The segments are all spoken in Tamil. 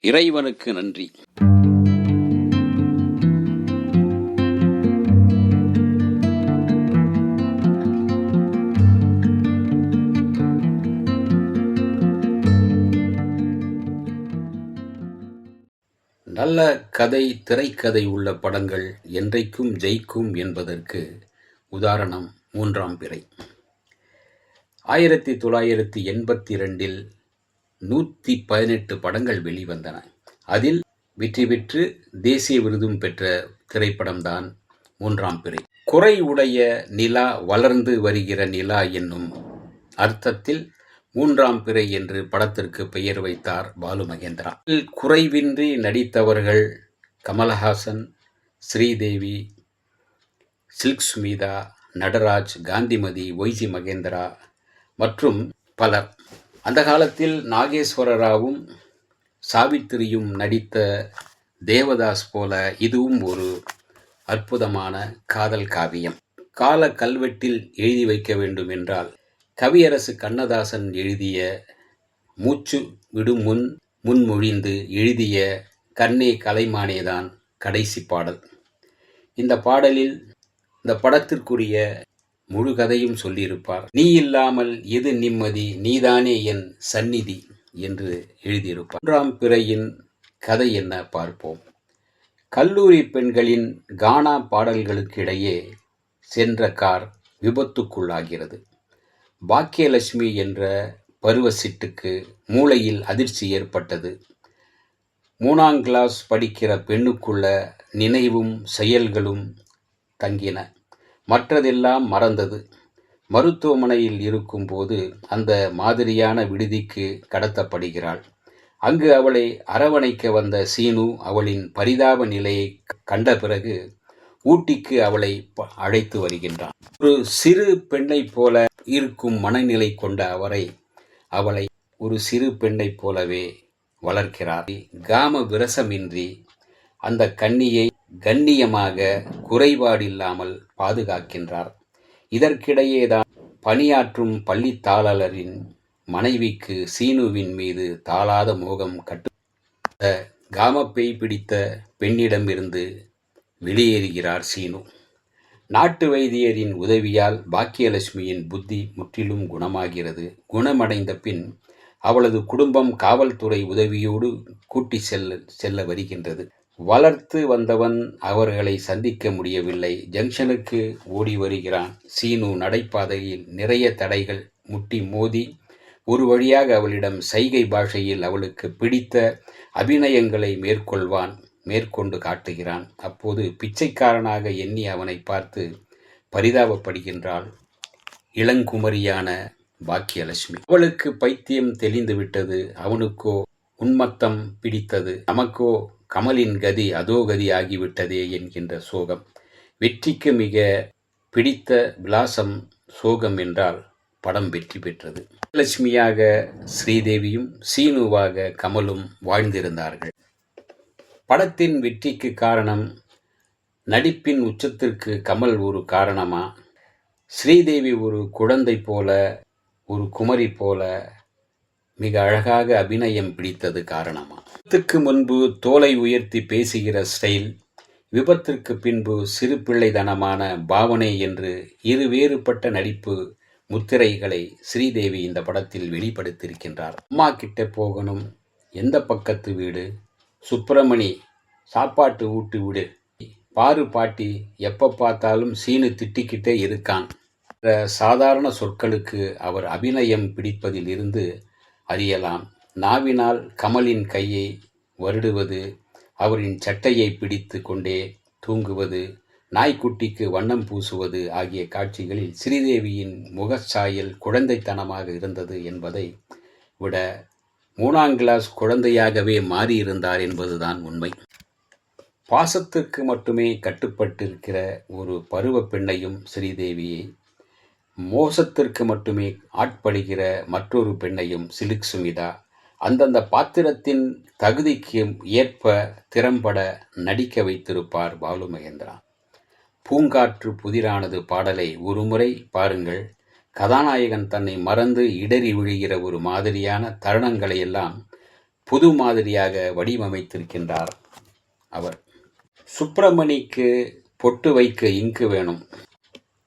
இறைவனுக்கு நன்றி. நல்ல கதை, திரைக்கதை உள்ள படங்கள் என்றைக்கும் ஜெயிக்கும் என்பதற்கு உதாரணம் மூன்றாம் பிறை. 1982 118 படங்கள் வெளிவந்தன. அதில் வெற்றி பெற்று தேசிய விருதும் பெற்ற திரைப்படம்தான் மூன்றாம் பிறை. குறை உடைய நிலா வளர்ந்து வருகிற நிலா என்னும் அர்த்தத்தில் மூன்றாம் பிறை என்று படத்திற்கு பெயர் வைத்தார் பாலு மகேந்திரா. குறைவின்றி நடித்தவர்கள் கமலஹாசன், ஸ்ரீதேவி, சில்க் ஸ்மிதா, நடராஜ், காந்திமதி, ஒய்ஜி மகேந்திரா மற்றும் பலர். அந்த காலத்தில் நாகேஸ்வர ராவும் சாவித்திரியும் நடித்த தேவதாஸ் போல இதுவும் ஒரு அற்புதமான காதல் காவியம். கால கல்வெட்டில் எழுதி வைக்க வேண்டும் என்றால் கவியரசு கண்ணதாசன் எழுதிய மூச்சு விடும் முன்மொழிந்து எழுதிய கண்ணே கலைமானேதான் கடைசி பாடல். இந்த பாடலில் இந்த படத்திற்குரிய முழு கதையும் சொல்லியிருப்பார். நீ இல்லாமல் எது நிம்மதி, நீதானே என் சந்நிதி என்று எழுதியிருப்பார். மூன்றாம் பிறையின் கதை என்ன பார்ப்போம். கல்லூரி பெண்களின் கானா பாடல்களுக்கிடையே சென்ற கார் விபத்துக்குள்ளாகிறது. பாக்கியலட்சுமி என்ற பருவசிட்டுக்கு மூளையில் அதிர்ச்சி ஏற்பட்டது. 3ஆம் கிளாஸ் படிக்கிற பெண்ணுக்குள்ள நினைவும் செயல்களும் தங்கின. மற்றதெல்லாம் மறந்தது. மருத்துவமனையில் இருக்கும்போது அந்த மாதிரியான விடுதிக்கு கடத்தப்படுகிறாள். அங்கு அவளை அரவணைக்க வந்த சீனு அவளின் பரிதாப நிலையை கண்ட பிறகு ஊட்டிக்கு அவளை அழைத்து வருகின்றான். ஒரு சிறு பெண்ணை போல இருக்கும் மனநிலை கொண்ட அவளை ஒரு சிறு பெண்ணைப் போலவே வளர்க்கிறார். காம விரசமின்றி அந்த கன்னியை கண்ணியமாக குறைபாடில்லாமல் பாதுகாக்கின்றார். இதற்கிடையேதான் பணியாற்றும் பள்ளி தாளரின் மனைவிக்கு சீனுவின் மீது தாளாத மோகம் கட்டு காமப்பேய் பிடித்த பெண்ணிடமிருந்து வெளியேறுகிறார் சீனு. நாட்டு வைத்தியரின் உதவியால் பாக்கியலட்சுமியின் புத்தி முற்றிலும் குணமாகிறது. குணமடைந்த பின் அவளது குடும்பம் காவல்துறை உதவியோடு கூட்டி செல்ல வருகின்றது. வளர்த்து வந்தவன் அவர்களை சந்திக்க முடியவில்லை. ஜங்ஷனுக்கு ஓடி வருகிறான். சீனு நடைபாதையில் நிறைய தடைகள் முட்டி மோதி ஒரு வழியாக அவளிடம் சைகை பாஷையில் அவளுக்கு பிடித்த அபிநயங்களை மேற்கொண்டு காட்டுகிறான். அப்போது பிச்சைக்காரனாக எண்ணி அவனை பார்த்து பரிதாபப்படுகின்றாள் இளங்குமரியான பாக்கியலட்சுமி. அவளுக்கு பைத்தியம் தெளிந்து விட்டது. அவனுக்கோ உன்மத்தம் பிடித்தது. நமக்கோ கமலின் கதி அதோ கதி ஆகிவிட்டதே என்கின்ற சோகம். வெற்றிக்கு மிக பிடித்த விலாசம் சோகம் என்றால் படம் வெற்றி பெற்றது. லட்சுமியாக ஸ்ரீதேவியும் சீனுவாக கமலும் வாழ்ந்திருந்தார்கள். படத்தின் வெற்றிக்கு காரணம் நடிப்பின் உச்சத்திற்கு கமல் ஒரு காரணமா, ஸ்ரீதேவி ஒரு குழந்தை போல, ஒரு குமரி போல மிக அழகாக அபிநயம் பிடித்தது காரணமா? விபத்துக்கு முன்பு தோலை உயர்த்தி பேசுகிற ஸ்டைல், விபத்திற்கு பின்பு சிறு பிள்ளைத்தனமான பாவனை என்று இரு வேறுபட்ட நடிப்பு முத்திரைகளை ஸ்ரீதேவி இந்த படத்தில் வெளிப்படுத்தியிருக்கின்றார். அம்மா கிட்ட போகணும், எந்த பக்கத்து வீடு, சுப்பிரமணி சாப்பாட்டு ஊட்டு விடு, பாரு பாட்டி எப்போ பார்த்தாலும் சீனு திட்டிக்கிட்டே இருக்கான் என்ற சாதாரண சொற்களுக்கு அவர் அபிநயம் பிடிப்பதில் இருந்து அறியலாம். நாவினால் கமலின் கையை வருடுவது, அவரின் சட்டையை பிடித்து கொண்டே தூங்குவது, நாய்க்குட்டிக்கு வண்ணம் பூசுவது ஆகிய காட்சிகளில் ஸ்ரீதேவியின் முகச்சாயல் குழந்தைத்தனமாக இருந்தது என்பதை விட 3ஆம் கிளாஸ் குழந்தையாகவே மாறியிருந்தார் என்பதுதான் உண்மை. பாசத்திற்கு மட்டுமே கட்டுப்பட்டிருக்கிற ஒரு பருவ பெண்ணையும் ஸ்ரீதேவியை, மோசத்திற்கு மட்டுமே ஆட்படுகிற மற்றொரு பெண்ணையும் சில்க் ஸ்மிதா, அந்தந்த பாத்திரத்தின் தகுதிக்கு ஏற்ப திறம்பட நடிக்க வைத்திருப்பார் பாலு மகேந்திரா. பூங்காற்று புதிரானது பாடலை ஒருமுறை பாருங்கள். கதாநாயகன் தன்னை மறந்து இடறி விழுகிற ஒரு மாதிரியான தருணங்களையெல்லாம் புது மாதிரியாக வடிவமைத்திருக்கின்றார் அவர். சுப்பிரமணிக்கு பொட்டு வைக்க இங்கு வேணும்.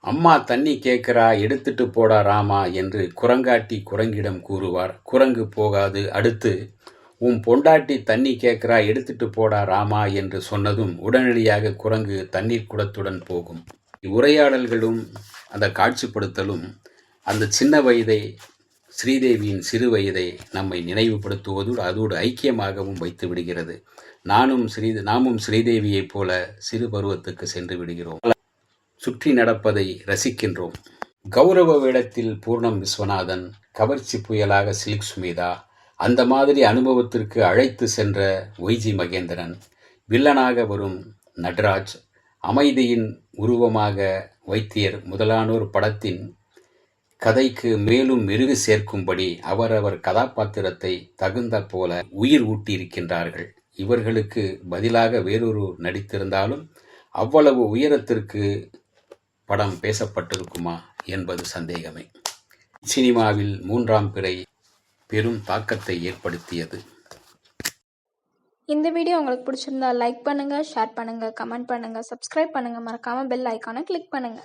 அம்மா தண்ணி கேட்கிறா, எடுத்துட்டு போடா ராமா என்று குரங்காட்டி குரங்கிடம் கூறுவார். குரங்கு போகாது. அடுத்து, உன் பொண்டாட்டி தண்ணி கேட்கிறா, எடுத்துட்டு போடா ராமா என்று சொன்னதும் உடனடியாக குரங்கு தண்ணீர் குடத்துடன் போகும். உரையாடல்களும் அந்த காட்சிப்படுத்தலும் அந்த சின்ன வயதை, ஸ்ரீதேவியின் சிறு வயதை நம்மை நினைவுபடுத்துவதோடு அதோடு ஐக்கியமாகவும் வைத்து விடுகிறது. நாமும் ஸ்ரீதேவியைப் போல சிறு பருவத்துக்கு சென்று விடுகிறோம். சுற்றி நடப்பதை ரசிக்கின்றோம். கௌரவ வேடத்தில் பூர்ணம் விஸ்வநாதன், கவர்ச்சி புயலாக சில்க் சுமிதா, அந்த மாதிரி அனுபவத்திற்கு அழைத்து சென்ற ஒய்ஜி மகேந்திரன், வில்லனாக வரும் நட்ராஜ், அமைதியின் உருவமாக வைத்தியர் முதலானோர் படத்தின் கதைக்கு மேலும் மெருகு சேர்க்கும்படி அவரவர் கதாபாத்திரத்தை தகுந்த போல உயிர் ஊட்டியிருக்கின்றார்கள். இவர்களுக்கு பதிலாக வேறொரு நடித்திருந்தாலும் அவ்வளவு உயரத்திற்கு படம் பேசப்பட்டிருக்குமா என்பது சந்தேகமே. சினிமாவில் 3ஆம் பிறை பெரும் தாக்கத்தை ஏற்படுத்தியது. இந்த வீடியோ உங்களுக்கு பிடிச்சிருந்தா லைக் பண்ணுங்க, ஷேர் பண்ணுங்க, கமெண்ட் பண்ணுங்க, சப்ஸ்கிரைப் பண்ணுங்க, மறக்காம பெல் ஐகானை கிளிக் பண்ணுங்க.